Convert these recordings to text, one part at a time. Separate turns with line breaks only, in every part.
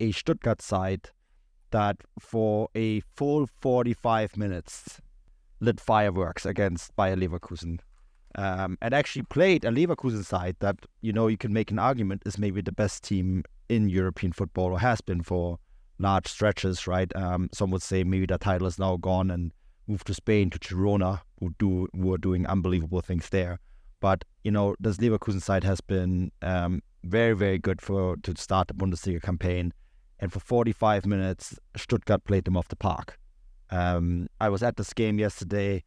a Stuttgart side that for a full 45 minutes lit fireworks against Bayer Leverkusen. And actually played a Leverkusen side that, you can make an argument is maybe the best team in European football, or has been for large stretches, right? Some would say maybe the title is now gone and moved to Spain, to Girona, who are doing unbelievable things there. But, this Leverkusen side has been very, very good to start the Bundesliga campaign. And for 45 minutes, Stuttgart played them off the park. I was at this game yesterday.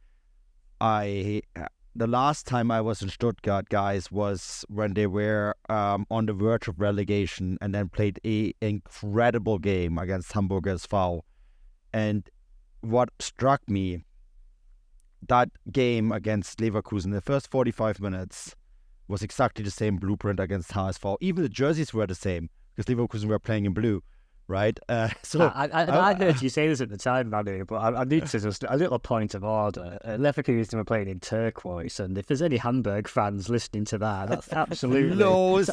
The last time I was in Stuttgart, guys, was when they were on the verge of relegation and then played an incredible game against Hamburger SV. And what struck me, that game against Leverkusen, the first 45 minutes was exactly the same blueprint against HSV. Even the jerseys were the same, because Leverkusen were playing in blue, right?
I heard you say this at the time, Manu, but I need to just a little point of order. Leverkusen were playing in turquoise, and if there's any Hamburg fans listening to that, that's absolutely it's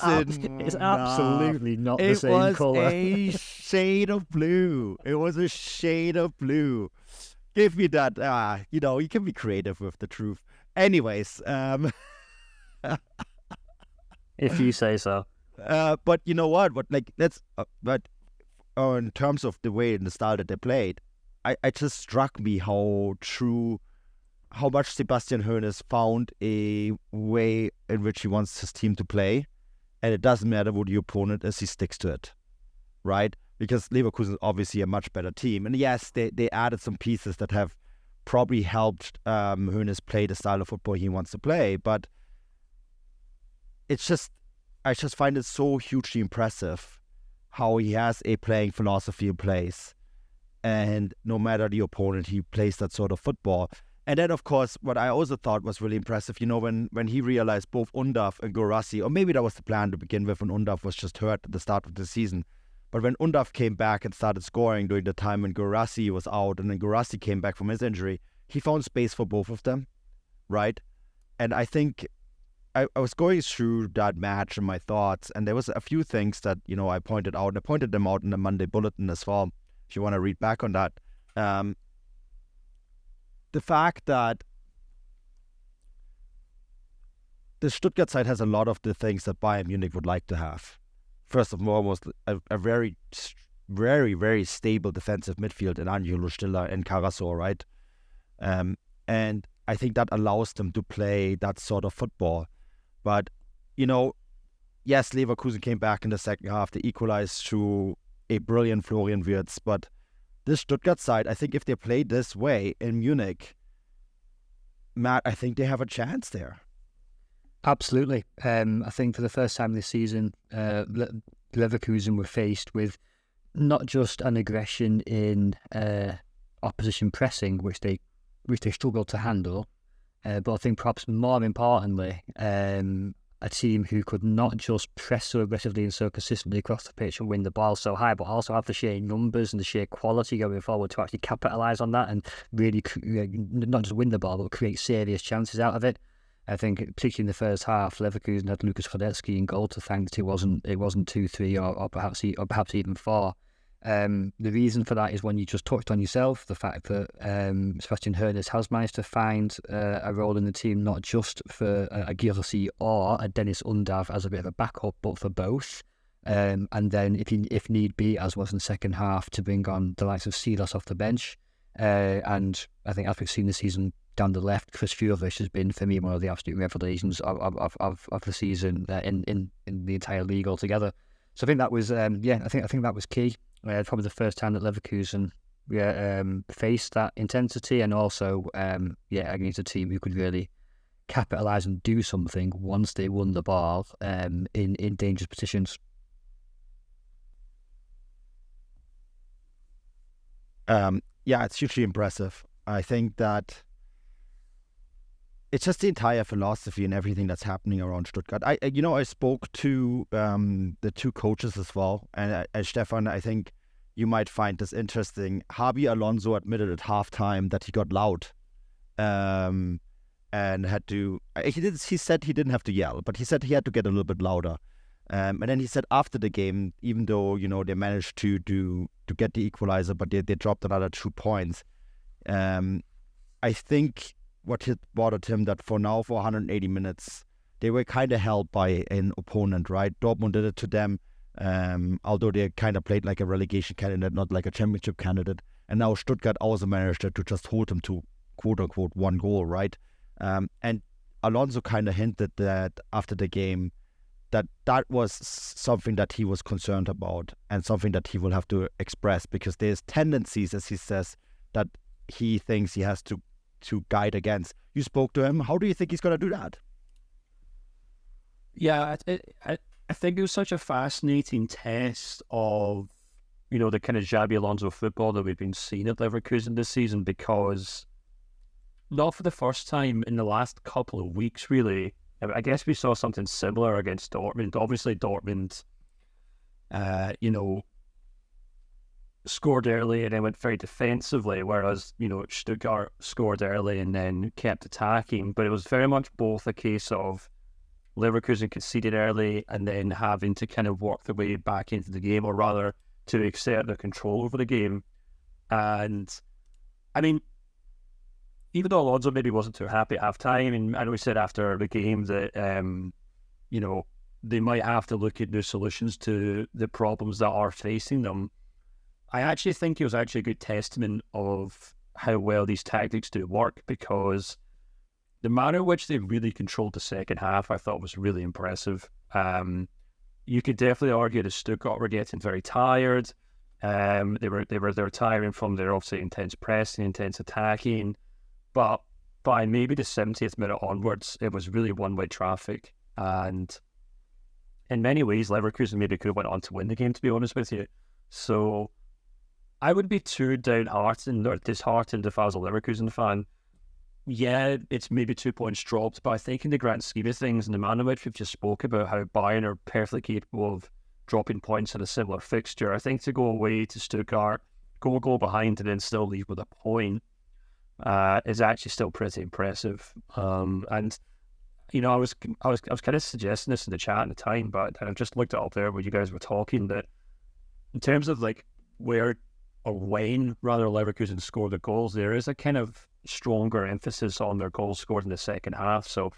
absolutely not the same colour.
It was a shade of blue. It was a shade of blue. Give me that. You can be creative with the truth. Anyways,
if you say so.
But you know what? In terms of the way and the style that they played, it just struck me how much Sebastian Hoeneß found a way in which he wants his team to play, and it doesn't matter who the opponent is, he sticks to it, right? Because Leverkusen is obviously a much better team, and yes, they added some pieces that have probably helped Hoeneß play the style of football he wants to play, but I just find it so hugely impressive how he has a playing philosophy in place, and no matter the opponent, he plays that sort of football. And then, of course, what I also thought was really impressive, when he realized both Undav and Guirassy, or maybe that was the plan to begin with, and Undav was just hurt at the start of the season. But when Undav came back and started scoring during the time when Guirassy was out, and then Guirassy came back from his injury, he found space for both of them, right? And I think I was going through that match and my thoughts, and there was a few things that, I pointed out, and I pointed them out in the Monday Bulletin as well, if you want to read back on that. The fact that the Stuttgart side has a lot of the things that Bayern Munich would like to have. First of all, was a very, very, very stable defensive midfield in Angelo Stiller and Carasso, right? And I think that allows them to play that sort of football. But, yes, Leverkusen came back in the second half. They equalized through a brilliant Florian Wirtz. But this Stuttgart side, I think if they play this way in Munich, Matt, I think they have a chance there.
Absolutely. I think for the first time this season, Leverkusen were faced with not just an aggression in opposition pressing, which they struggled to handle, but I think perhaps more importantly, a team who could not just press so aggressively and so consistently across the pitch and win the ball so high, but also have the sheer numbers and the sheer quality going forward to actually capitalise on that and really not just win the ball, but create serious chances out of it. I think, particularly in the first half, Leverkusen had Lucas Radetzky in goal to thank that it wasn't 2-3 or perhaps even 4. The reason for that is one you just touched on yourself, the fact that Sebastian Hoeneß has managed to find a role in the team, not just for a Guirassy or a Dennis Undav as a bit of a backup, but for both. And then, if need be, as was in the second half, to bring on the likes of Silas off the bench. And I think, as we've seen this season down the left, Chris Furvish has been, for me, one of the absolute revelations of the season in the entire league altogether. So I think that was, I think that was key. Probably the first time that Leverkusen faced that intensity, and also against a team who could really capitalise and do something once they won the ball in dangerous positions.
It's hugely impressive. I think that it's just the entire philosophy and everything that's happening around Stuttgart. I spoke to the two coaches as well, and Stefan, I think you might find this interesting. Javi Alonso admitted at halftime that he got loud, and had to. He said he didn't have to yell, but he said he had to get a little bit louder. And then he said after the game, even though they managed to get the equalizer, but they dropped another 2 points. I think what hit bothered him that for 180 minutes, they were kind of held by an opponent, right? Dortmund did it to them, although they kind of played like a relegation candidate, not like a championship candidate. And now Stuttgart also managed to just hold them to quote-unquote 1 goal, right? And Alonso kind of hinted that after the game, that was something that he was concerned about and something that he will have to express, because there's tendencies, as he says, that he thinks he has to guide against. You spoke to him. How do you think he's going to do that?
Yeah, I think it was such a fascinating test of, the kind of Xabi Alonso football that we've been seeing at Leverkusen this season, because not for the first time in the last couple of weeks, really. I guess we saw something similar against Dortmund. Obviously, Dortmund, scored early and then went very defensively, whereas, Stuttgart scored early and then kept attacking. But it was very much both a case of Leverkusen conceded early and then having to kind of work their way back into the game, or rather to exert their control over the game. And, I mean, even though Alonso maybe wasn't too happy at half-time, and I know he said after the game that, they might have to look at new solutions to the problems that are facing them, I actually think it was actually a good testament of how well these tactics do work, because the manner in which they really controlled the second half, I thought was really impressive. You could definitely argue that Stuttgart were getting very tired. They were tiring from their obviously intense pressing, intense attacking. But by maybe the 70th minute onwards, it was really one-way traffic. And in many ways, Leverkusen maybe could have went on to win the game, to be honest with you. So I would be too downhearted or disheartened if I was a Leverkusen fan. Yeah, it's maybe 2 points dropped, but I think in the grand scheme of things, and the manner in which we've just spoke about how Bayern are perfectly capable of dropping points in a similar fixture, I think to go away to Stuttgart, go a goal behind and then still leave with a point, is actually still pretty impressive. And I was kind of suggesting this in the chat at the time, but I just looked it up there when you guys were talking, that in terms of like where or when rather Leverkusen scored the goals, there is a kind of stronger emphasis on their goals scored in the second half. So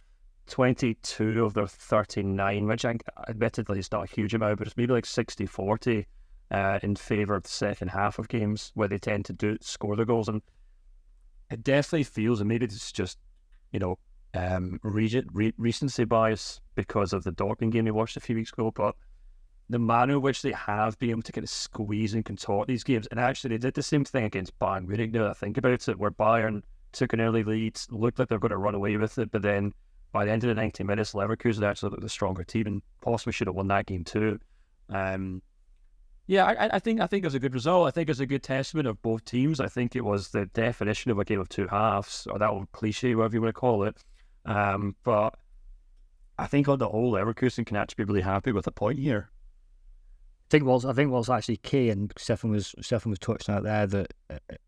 22 of their 39, which admittedly is not a huge amount, but it's maybe like 60-40 in favour of the second half of games where they tend to score the goals. And it definitely feels, and maybe it's just, recency bias because of the Dortmund game we watched a few weeks ago, but the manner in which they have been able to kind of squeeze and contort these games, and actually they did the same thing against Bayern Munich, now that I think about it, where Bayern took an early lead, looked like they're going to run away with it, but then by the end of the 90 minutes, Leverkusen actually looked the stronger team and possibly should have won that game too. I think it was a good result. I think it was a good testament of both teams. I think it was the definition of a game of two halves, or that old cliche, whatever you want to call it. But I think on the whole, Leverkusen can actually be really happy with a point here.
I think what's actually key, and Stefan was touching out there, that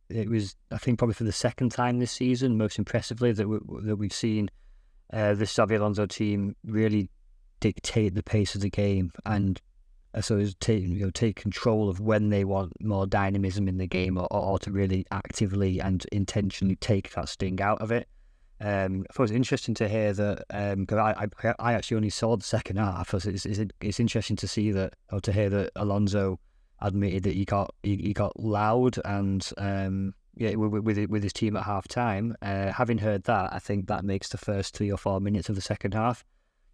it was, I think, probably for the second time this season, most impressively, that we've seen this Xabi Alonso team really dictate the pace of the game, and so take control of when they want more dynamism in the game, or to really actively and intentionally take that sting out of it. I thought it was interesting to hear that, because I actually only saw the second half. So it's interesting to see that, or to hear that Alonso admitted that he got loud and with his team at half time. Having heard that, I think that makes the first 3 or 4 minutes of the second half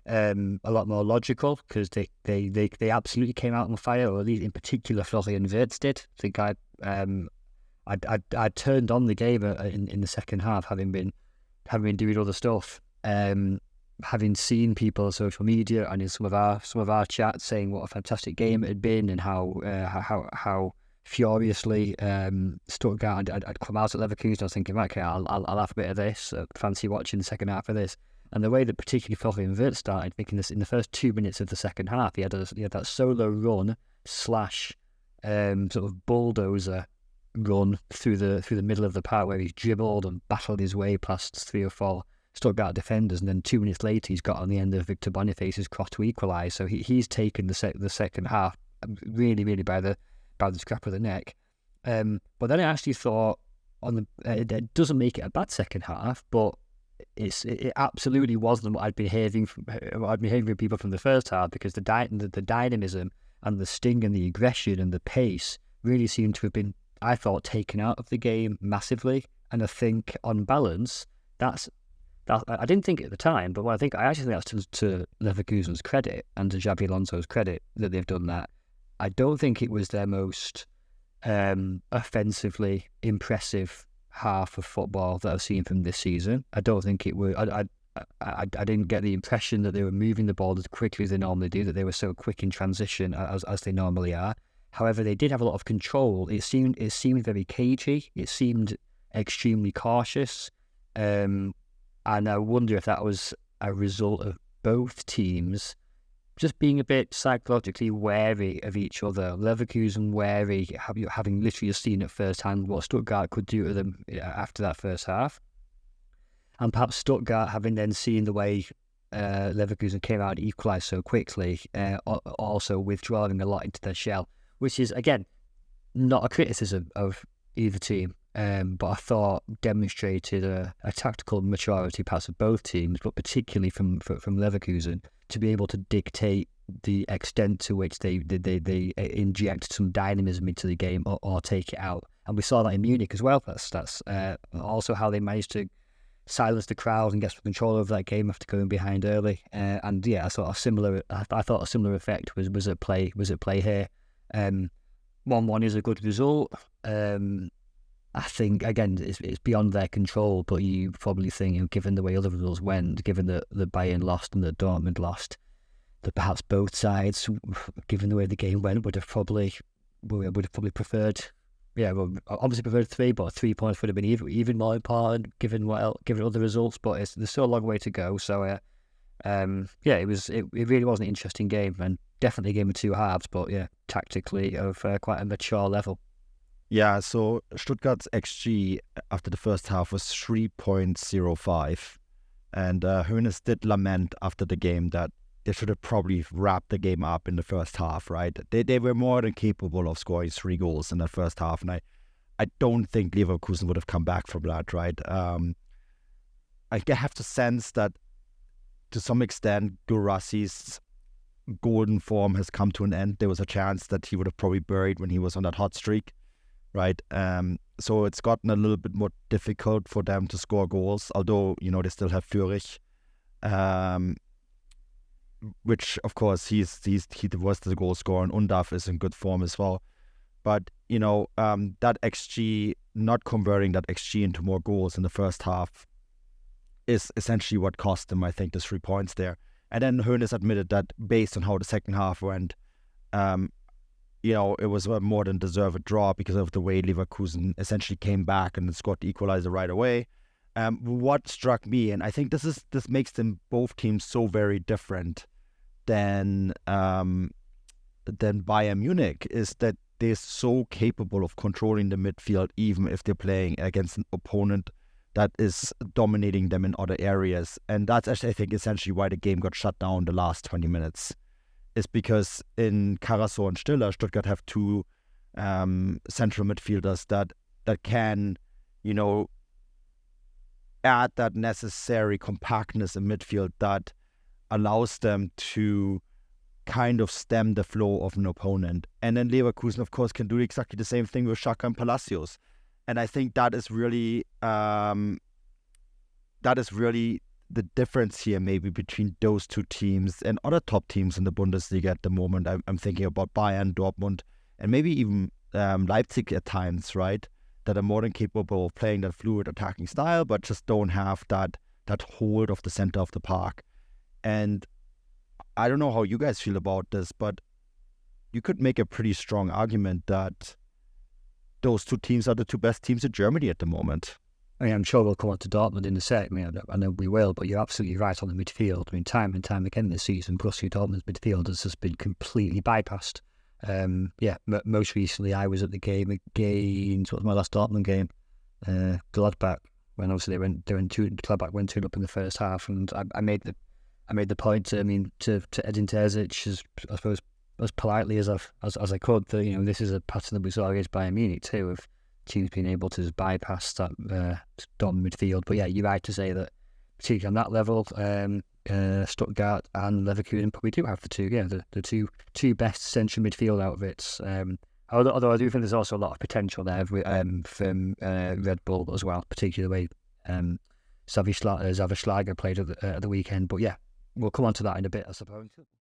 a lot more logical, because they absolutely came out on fire, or at least in particular Florian Wirtz did. I think I turned on the game in the second half, having been doing other stuff, having seen people on social media and in some of our chats saying what a fantastic game it had been, and how furiously Stuttgart had come out at Leverkusen. I was thinking, okay, I'll have a bit of this. Fancy watching the second half of this. And the way that particularly Florian Wirtz started making this in the first 2 minutes of the second half, he had that solo run / sort of bulldozer run through the middle of the park, where he dribbled and battled his way past 3 or 4 Stuttgart defenders, and then 2 minutes later he's got on the end of Victor Boniface's cross to equalise. So he's taken the second half really, really by the scruff of the neck. But then I actually thought it doesn't make it a bad second half, but it absolutely wasn't what I'd been hearing from people from the first half, because the dynamism and the sting and the aggression and the pace really seemed to have been, I thought, taken out of the game massively. And I think on balance, that I didn't think at the time, but I actually think that's to Leverkusen's credit and to Xabi Alonso's credit that they've done that. I don't think it was their most offensively impressive half of football that I've seen from this season. I don't think it was. I didn't get the impression that they were moving the ball as quickly as they normally do, that they were so quick in transition as they normally are. However, they did have a lot of control. It seemed very cagey. It seemed extremely cautious. And I wonder if that was a result of both teams just being a bit psychologically wary of each other. Leverkusen wary, having literally seen at first hand what Stuttgart could do to them after that first half. And perhaps Stuttgart, having then seen the way Leverkusen came out and equalised so quickly, also withdrawing a lot into their shell, which is, again, not a criticism of either team. But I thought demonstrated a tactical maturity perhaps of both teams, but particularly from Leverkusen, to be able to dictate the extent to which they inject some dynamism into the game or take it out. And we saw that in Munich as well. That's also how they managed to silence the crowd and get some control over that game after going behind early. And yeah, I thought a similar effect was at play here. 1-1 is a good result. I think, again, it's beyond their control, but you probably think, given the way other results went, given that the Bayern lost and the Dortmund lost, that perhaps both sides, given the way the game went, would have probably preferred, obviously preferred 3, but 3 points would have been even more important given other results. But there's still a long way to go. So it really was an interesting game, and definitely a game of two halves, but tactically of quite a mature level.
Yeah, so Stuttgart's XG after the first half was 3.05. And Hoeneß did lament after the game that they should have probably wrapped the game up in the first half, right? They were more than capable of scoring 3 goals in the first half. And I don't think Leverkusen would have come back from that, right? I have to sense that to some extent Guirassi's golden form has come to an end. There was a chance that he would have probably buried when he was on that hot streak. Right, so it's gotten a little bit more difficult for them to score goals, although, they still have Führich, which, of course, he was the goal scorer, and Undav is in good form as well. But, that XG, not converting that XG into more goals in the first half is essentially what cost them, I think, the 3 points there. And then Hoeneß admitted that based on how the second half went, it was a more than deserved draw because of the way Leverkusen essentially came back and scored the equalizer right away. What struck me, and I think this makes them both teams so very different than Bayern Munich, is that they're so capable of controlling the midfield, even if they're playing against an opponent that is dominating them in other areas. And that's actually, I think, essentially why the game got shut down the last 20 minutes. Is because in Karasor and Stiller, Stuttgart have 2 central midfielders that can, add that necessary compactness in midfield that allows them to kind of stem the flow of an opponent. And then Leverkusen, of course, can do exactly the same thing with Xhaka and Palacios. And I think that is really the difference here maybe between those 2 teams and other top teams in the Bundesliga at the moment. I'm thinking about Bayern, Dortmund, and maybe even Leipzig at times, right? That are more than capable of playing that fluid attacking style, but just don't have that hold of the center of the park. And I don't know how you guys feel about this, but you could make a pretty strong argument that those 2 teams are the 2 best teams in Germany at the moment.
I'm sure we'll come on to Dortmund in a sec. I know we will, but you're absolutely right on the midfield. Time and time again this season, Borussia Dortmund's midfield has just been completely bypassed. Most recently I was at the game against, what was my last Dortmund game? Gladbach. when obviously they went Gladbach went 2 up in the first half, and I made the point to Edin Terzic, I suppose, as politely as I could, that this is a pattern that we saw against Bayern Munich too, of teams being able to just bypass that Dortmund midfield. But yeah, you're right to say that particularly on that level, Stuttgart and Leverkusen probably do have the two best central midfield outfits. Although I do think there's also a lot of potential there from Red Bull as well, particularly the way Xavi Schlager played at the weekend. But yeah, we'll come on to that in a bit, I suppose.